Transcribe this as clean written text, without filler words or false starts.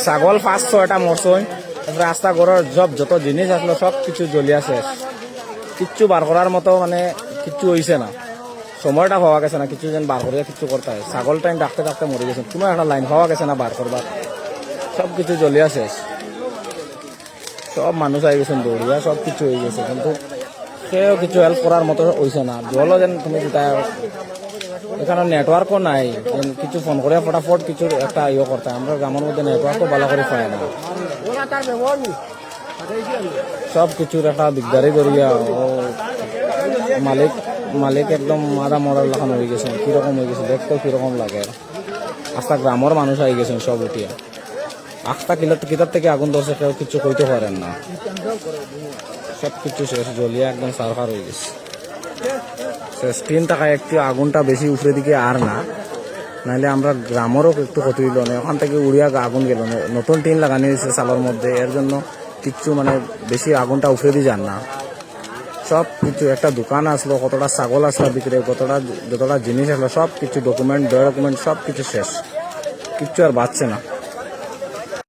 ছাগল 5-6টা মরছই, রাস্তা ঘরের যত জিনিস আসলো সব কিছু জ্বলিয়া শেষ। কিচ্ছু বার করার মতো মানে কিচ্ছু হয়েছে না, সময়টা পাওয়া গেছে না কিছু যেন বার করিয়া কিছু করতে হয়। ছাগল টাইম ডাকতে ডাকতে মরে গেছে, কোনো একটা লাইন পাওয়া গেছে না বার করবার, সব কিছু জ্বলিয়া শেষ। সব মানুষ আই গেছেন দৌড়িয়া, সব কিছু হয়ে গেছে, কিন্তু কেউ কিছু হেল্প করার মতো হয়েছে না। জলও যেন তুমি যেটা এখানে নেটওয়ার্কও নাই, কিছু ফোন করে ফটাফট কিছু একটা ইয়ে করতে হয়। আমরা গ্রামের মধ্যে নেটওয়ার্কও ভালো করে পাই না, সব কিছুর একটা দিকদারি করিয়া ও মালিক একদম মাথা মরার লাগানো হয়ে গেছেন। কিরকম হয়ে গেছে দেখতেও কিরকম লাগে। আস্তা গ্রামের মানুষ আই গেছেন সব উঠিয়া, আস্তা কিতার থেকে আগুন ধরছে কেউ কিছু কইতে পারেন না, সব কিছু শেষ জ্বলিয়া একদম সারফার হয়ে গেছে। স্ক্রিন টাকায় একটু আগুনটা বেশি উপরে দিকে আর না, নাহলে আমরা গ্রামেরও একটু ক্ষতি হইল না। ওখান থেকে উড়িয়া আগুন গেল না, নতুন টিন লাগানো হয়েছে চালের মধ্যে, এর জন্য কিচ্ছু মানে বেশি আগুনটা উপরে দিয়ে যান না। সব কিছু একটা দোকান আসলো, কতটা ছাগল আসলো বিক্রি, যতটা জিনিস আসলো সব কিছু ডকুমেন্ট সব কিছু শেষ, কিচ্ছু আর বাঁচছে না।